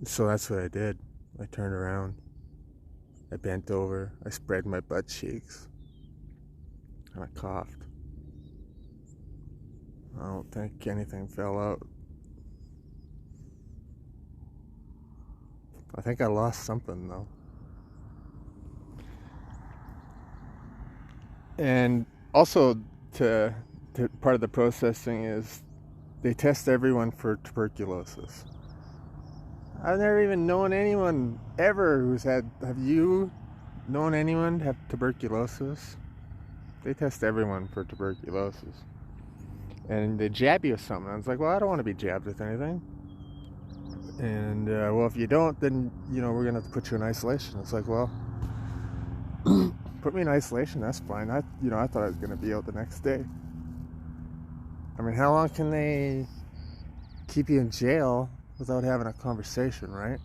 So that's what I did. I turned around, I bent over, I spread my butt cheeks, and I coughed. I don't think anything fell out. I think I lost something though. And also, to, part of the processing is they test everyone for tuberculosis. I've never even known anyone ever who's had. Have you known anyone have tuberculosis? They test everyone for tuberculosis. And they jab you with something. I was like, well, I don't want to be jabbed with anything. And, well, if you don't, then, we're going to have to put you in isolation. It's like, well, put me in isolation, that's fine. I thought I was going to be out the next day. I mean, how long can they keep you in jail without having a conversation, right?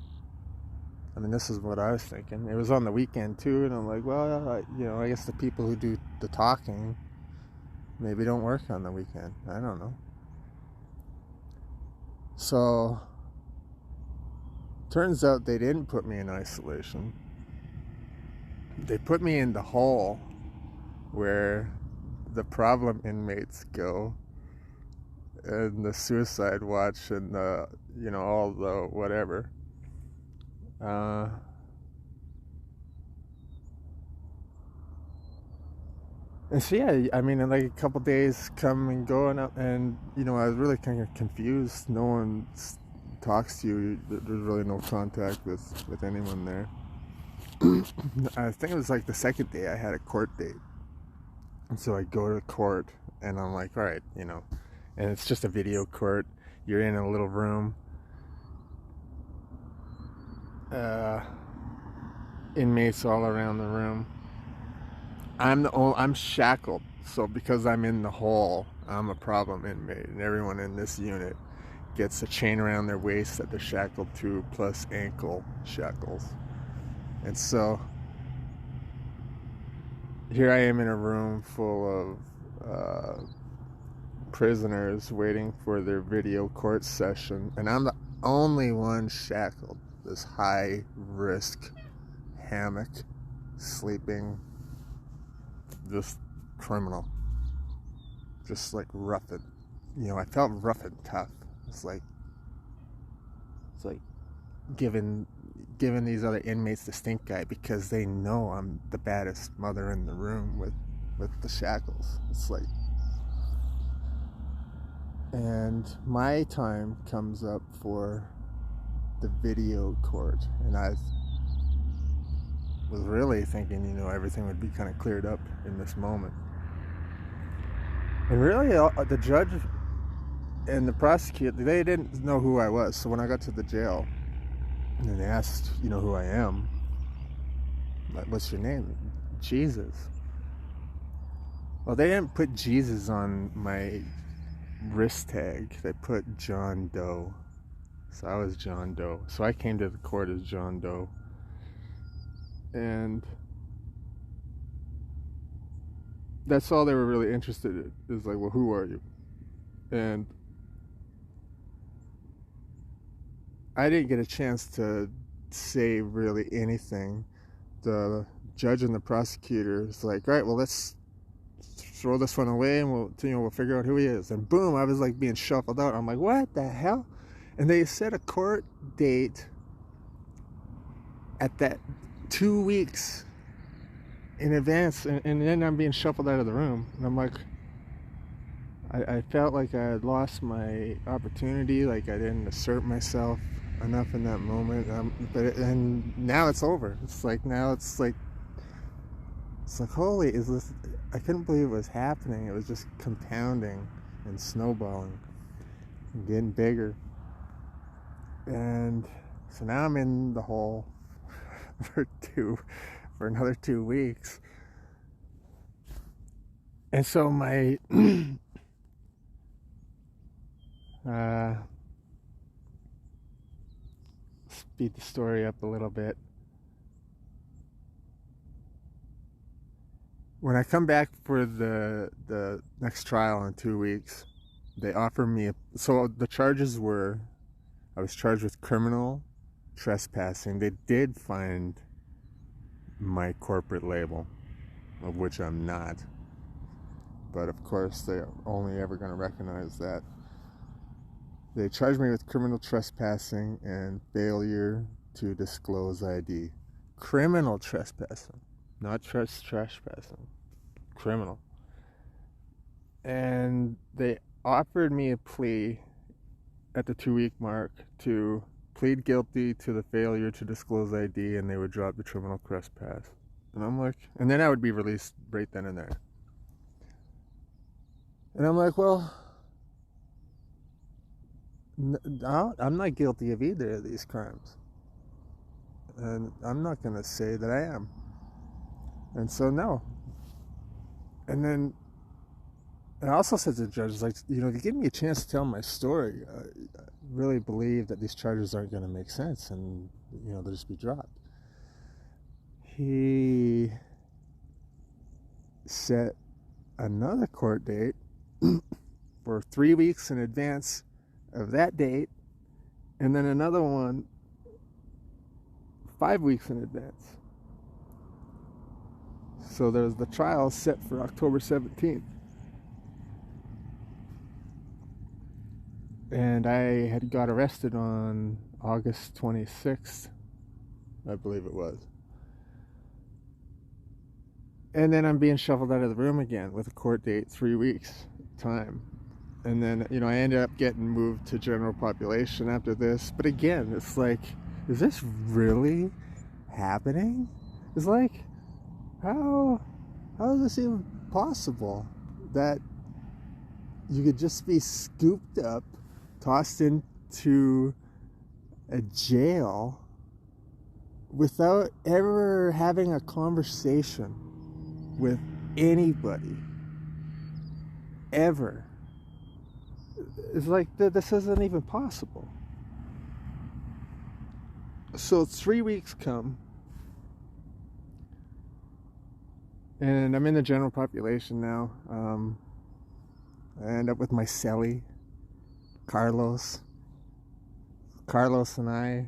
I mean, this is what I was thinking. It was on the weekend, too, and I'm like, well, I guess the people who do the talking maybe don't work on the weekend. I don't know. So, turns out they didn't put me in isolation. They put me in the hall where the problem inmates go, and the suicide watch, and all the whatever. And so yeah, I mean, in like a couple days come and go, and I was really kind of confused. No one talks to you. There's really no contact with anyone there. I think it was like the second day I had a court date, and so I go to the court, and I'm like, all right, and it's just a video court. You're in a little room. Inmates all around the room. I'm shackled, so because I'm in the hall, I'm a problem inmate, and everyone in this unit gets a chain around their waist that they're shackled to, plus ankle shackles. And so here I am in a room full of prisoners waiting for their video court session, and I'm the only one shackled. This high risk hammock, sleeping, just criminal, just like rough and, I felt rough and tough. It's like giving these other inmates the stink eye because they know I'm the baddest mother in the room with the shackles. It's like, and my time comes up for the video court, and I was really thinking, everything would be kind of cleared up in this moment. And really, the judge and the prosecutor, they didn't know who I was. So when I got to the jail, and they asked, who I am, like, what's your name? Jesus. Well, they didn't put Jesus on my wrist tag. They put John Doe. So I was John Doe. So I came to the court as John Doe. And that's all they were really interested in, is like, well, who are you? And I didn't get a chance to say really anything. The judge and the prosecutor is like, all right, well, let's throw this one away, and we'll figure out who he is. And boom, I was like being shuffled out. I'm like, what the hell? And they set a court date at that 2 weeks in advance, and then I'm being shuffled out of the room, and I'm like, I felt like I had lost my opportunity, like I didn't assert myself enough in that moment. And now it's over. It's like, holy, is this? I couldn't believe it was happening. It was just compounding and snowballing and getting bigger. And so now I'm in the hole for another 2 weeks. And so my speed the story up a little bit. When I come back for the next trial in 2 weeks, they offer me so the charges were, I was charged with criminal trespassing. They did find my corporate label, of which I'm not. But of course, they're only ever going to recognize that. They charged me with criminal trespassing and failure to disclose ID. Criminal trespassing, not trespassing. Criminal. And they offered me a plea at the 2-week mark to plead guilty to the failure to disclose ID, and they would drop the criminal trespass. And I'm like, and then I would be released right then and there. And I'm like, well, I'm not guilty of either of these crimes. And I'm not going to say that I am. And so, no. And then I also said to the judge, like, you know, if you give me a chance to tell my story, I really believe that these charges aren't going to make sense and, you know, they'll just be dropped. He set another court date for 3 weeks in advance of that date, and then another one 5 weeks in advance. So there's the trial set for October 17th. And I had got arrested on August 26th, I believe it was. And then I'm being shuffled out of the room again with a court date, 3 weeks time. And then, you know, I ended up getting moved to general population after this. But again, it's like, is this really happening? It's like, how is this even possible that you could just be scooped up, tossed into a jail without ever having a conversation with anybody ever? It's like this isn't even possible. So 3 weeks come, and I'm in the general population now. I end up with my cellie, Carlos. Carlos and I,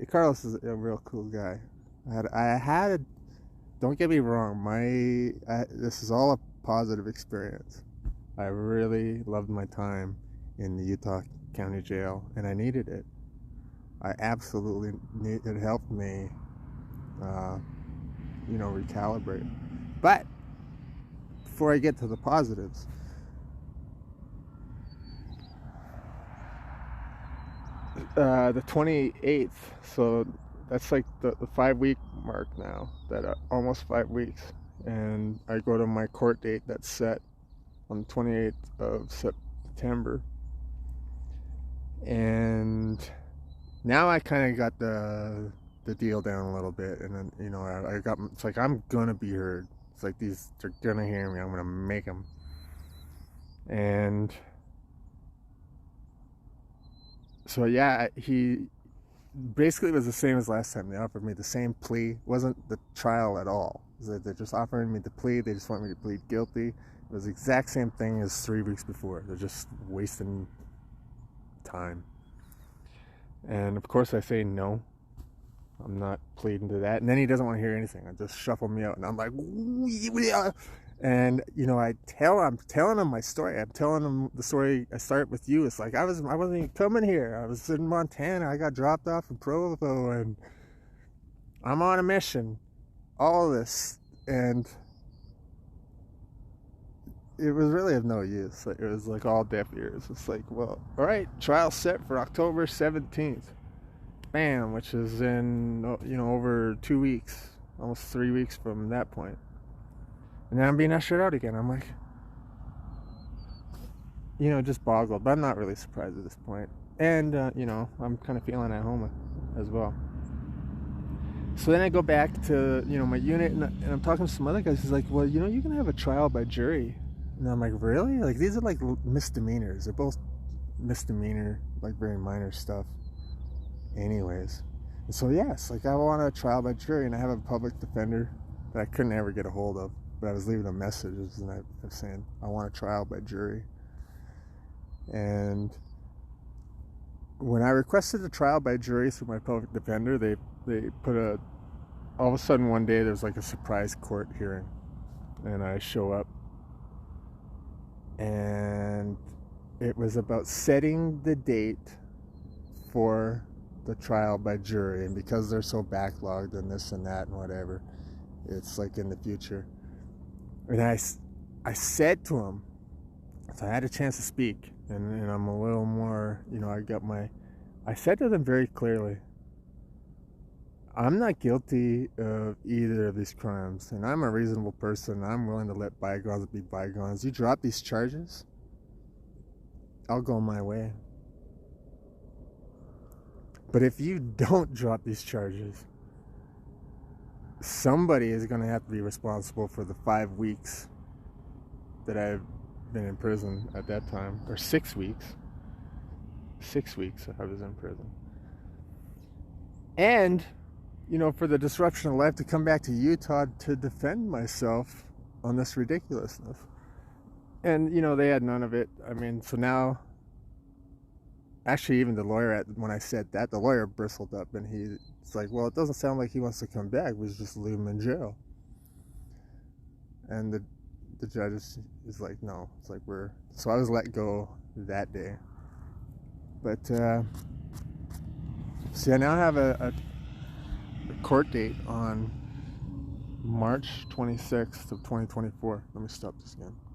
Carlos is a real cool guy. Don't get me wrong, this is all a positive experience. I really loved my time in the Utah County Jail, and I needed it. I absolutely it helped me, recalibrate. But before I get to the positives, the 28th, so that's like the 5-week mark now, almost 5 weeks, and I go to my court date that's set on the 28th of September, and now I kind of got the deal down a little bit, and then, you know, it's like, I'm gonna be heard. It's like, they're gonna hear me, I'm gonna make them. And so yeah, he basically was the same as last time. They offered me the same plea. It wasn't the trial at all. They're just offering me the plea. They just want me to plead guilty. It was the exact same thing as 3 weeks before. They're just wasting time. And of course I say no. I'm not pleading to that. And then he doesn't want to hear anything. I just shuffle me out, and I'm like, yeah. And, you know, I'm telling him my story. I'm telling him the story. I start with you. It's like, I wasn't even coming here. I was in Montana. I got dropped off in Provo, and I'm on a mission. All of this. And it was really of no use. It was like all deaf ears. It's like, well, all right, trial set for October 17th. Bam, which is in, you know, over 2 weeks, almost 3 weeks from that point. And then I'm being ushered out again. I'm like, you know, just boggled. But I'm not really surprised at this point. And, you know, I'm kind of feeling at home as well. So then I go back to, you know, my unit, and I'm talking to some other guys. He's like, well, you know, you can have a trial by jury. And I'm like, really? Like, these are like misdemeanors. They're both misdemeanor, like very minor stuff. Anyways. And so, yes, like, I want a trial by jury, and I have a public defender that I couldn't ever get a hold of. But I was leaving them messages, and I was saying, I want a trial by jury. And when I requested a trial by jury through my public defender, they put all of a sudden one day there's like a surprise court hearing, and I show up, and it was about setting the date for the trial by jury, and because they're so backlogged and this and that and whatever, it's like in the future. And I said to him, so I had a chance to speak, and I'm a little more, I said to them very clearly, I'm not guilty of either of these crimes, and I'm a reasonable person. I'm willing to let bygones be bygones. You drop these charges, I'll go my way. But if you don't drop these charges, somebody is going to have to be responsible for the 5 weeks that I've been in prison at that time, or 6 weeks. 6 weeks I was in prison. And, for the disruption of life, to come back to Utah to defend myself on this ridiculousness. And, they had none of it. So now, actually, even the lawyer, when I said that, the lawyer bristled up, and he's like, well, it doesn't sound like he wants to come back. We should just leave him in jail. And the judge is like, no. It's like, so I was let go that day. But, see, I now have a court date on March 26th of 2024. Let me stop this again.